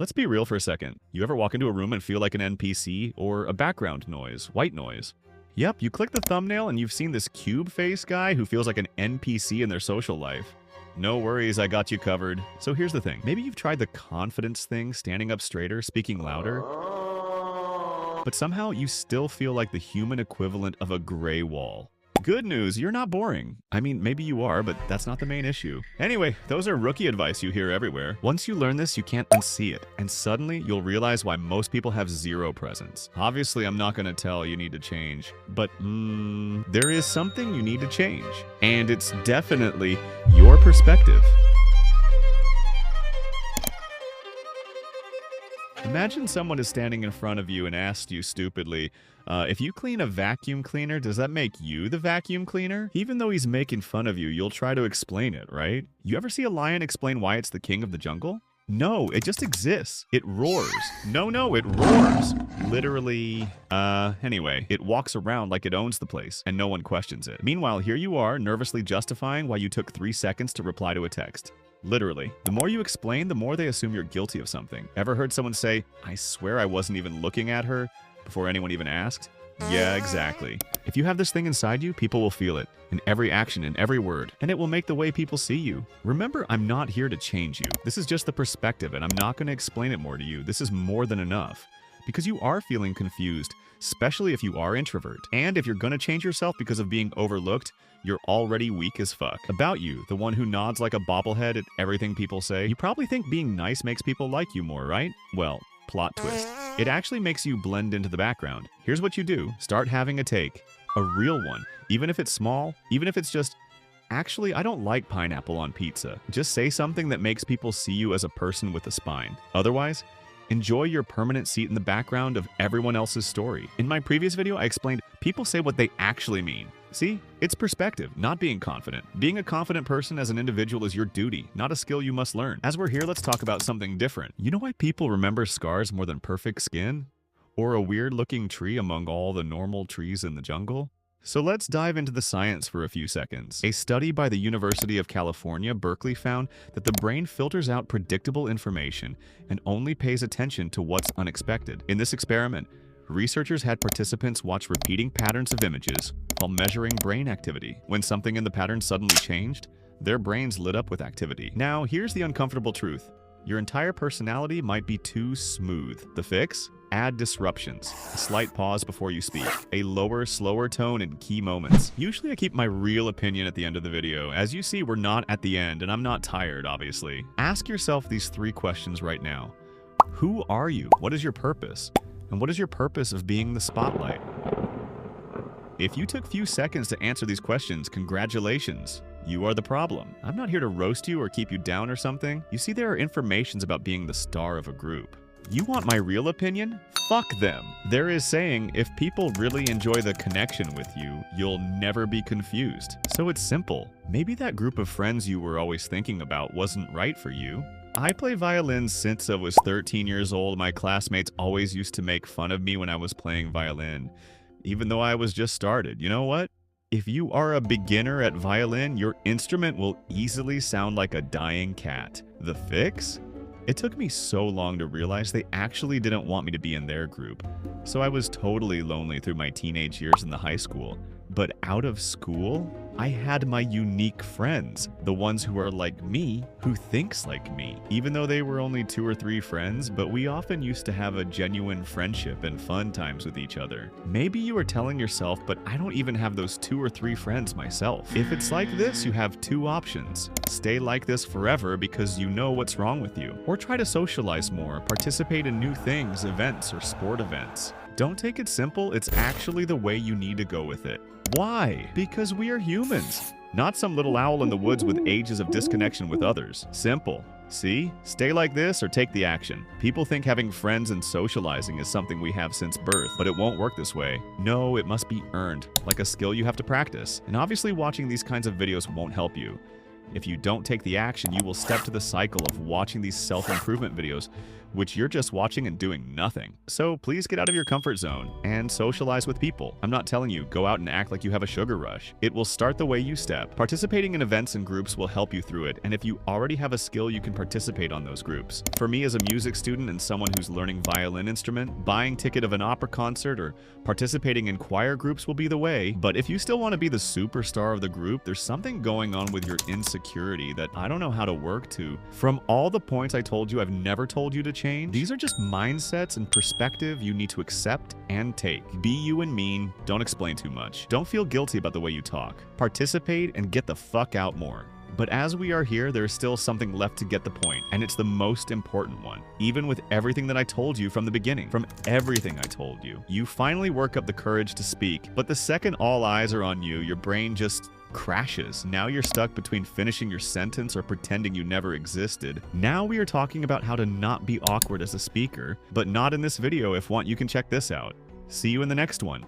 Let's be real for a second. You ever walk into a room and feel like an NPC or a background noise, white noise? Yep, you click the thumbnail and you've seen this cube face guy who feels like an NPC in their social life. No worries, I got you covered. So here's the thing. Maybe you've tried the confidence thing, standing up straighter, speaking louder, but somehow you still feel like the human equivalent of a gray wall. Good news, you're not boring. I mean, maybe you are, but that's not the main issue. Anyway, those are rookie advice you hear everywhere. Once you learn this, you can't unsee it, and suddenly you'll realize why most people have zero presence. Obviously, I'm not gonna tell you need to change, but there is something you need to change, and it's definitely your perspective. Imagine someone is standing in front of you and asks you stupidly, if you clean a vacuum cleaner, does that make you the vacuum cleaner? Even though he's making fun of you, you'll try to explain it, right? You ever see a lion explain why it's the king of the jungle? No, it just exists. It roars. No, it roars. Literally, anyway, it walks around like it owns the place, and no one questions it. Meanwhile, here you are, nervously justifying why you took 3 seconds to reply to a text. Literally. The more you explain, the more they assume you're guilty of something. Ever heard someone say, I swear I wasn't even looking at her, before anyone even asked? Yeah, exactly. If you have this thing inside you, people will feel it, in every action, in every word, and it will make the way people see you. Remember, I'm not here to change you. This is just the perspective, and I'm not going to explain it more to you. This is more than enough. Because you are feeling confused, especially if you are introvert. And if you're going to change yourself because of being overlooked, you're already weak as fuck. About you, the one who nods like a bobblehead at everything people say, you probably think being nice makes people like you more, right? Well, plot twist. It actually makes you blend into the background. Here's what you do. Start having a take. A real one. Even if it's small, even if it's just, actually, I don't like pineapple on pizza. Just say something that makes people see you as a person with a spine. Otherwise, enjoy your permanent seat in the background of everyone else's story. In my previous video, I explained people say what they actually mean. See? It's perspective, not being confident. Being a confident person as an individual is your duty, not a skill you must learn. As we're here, let's talk about something different. You know why people remember scars more than perfect skin? Or a weird-looking tree among all the normal trees in the jungle? So let's dive into the science for a few seconds. A study by the University of California, Berkeley found that the brain filters out predictable information and only pays attention to what's unexpected. In this experiment, researchers had participants watch repeating patterns of images while measuring brain activity. When something in the pattern suddenly changed, their brains lit up with activity. Now, here's the uncomfortable truth. Your entire personality might be too smooth. The fix? Add disruptions. A slight pause before you speak. A lower, slower tone in key moments. Usually I keep my real opinion at the end of the video. As you see, we're not at the end, and I'm not tired, obviously. Ask yourself these 3 questions right now. Who are you? What is your purpose? And what is your purpose of being the spotlight? If you took few seconds to answer these questions, congratulations. You are the problem. I'm not here to roast you or keep you down or something. You see, there are informations about being the star of a group. You want my real opinion? Fuck them. There is saying, if people really enjoy the connection with you, you'll never be confused. So it's simple. Maybe that group of friends you were always thinking about wasn't right for you. I play violin since I was 13 years old. My classmates always used to make fun of me when I was playing violin, even though I was just started. You know what? If you are a beginner at violin, your instrument will easily sound like a dying cat. The fix? It took me so long to realize they actually didn't want me to be in their group. So I was totally lonely through my teenage years in the high school. But out of school, I had my unique friends, the ones who are like me, who thinks like me. Even though they were only 2 or 3 friends, but we often used to have a genuine friendship and fun times with each other. Maybe you are telling yourself, but I don't even have those 2 or 3 friends myself. If it's like this, you have 2 options. Stay like this forever because you know what's wrong with you. Or try to socialize more, participate in new things, events, or sport events. Don't take it simple, it's actually the way you need to go with it. Why? Because we are humans, not some little owl in the woods with ages of disconnection with others. Simple. See? Stay like this or take the action. People think having friends and socializing is something we have since birth, but it won't work this way. No, it must be earned, like a skill you have to practice. And obviously watching these kinds of videos won't help you. If you don't take the action, you will step to the cycle of watching these self-improvement videos which you're just watching and doing nothing. So please get out of your comfort zone and socialize with people. I'm not telling you, go out and act like you have a sugar rush. It will start the way you step. Participating in events and groups will help you through it, and if you already have a skill, you can participate on those groups. For me as a music student and someone who's learning violin instrument, buying ticket of an opera concert or participating in choir groups will be the way. But if you still want to be the superstar of the group, there's something going on with your insecurity that I don't know how to work to. From all the points I told you, I've never told you to change. These are just mindsets and perspective you need to accept and take. Be you and mean, don't explain too much. Don't feel guilty about the way you talk. Participate and get the fuck out more. But as we are here, there is still something left to get the point, and it's the most important one. Even with everything that I told you from the beginning, from everything I told you, you finally work up the courage to speak, but the second all eyes are on you, your brain just crashes. Now you're stuck between finishing your sentence or pretending you never existed. Now we are talking about how to not be awkward as a speaker, but not in this video. If want, you can check this out. See you in the next one.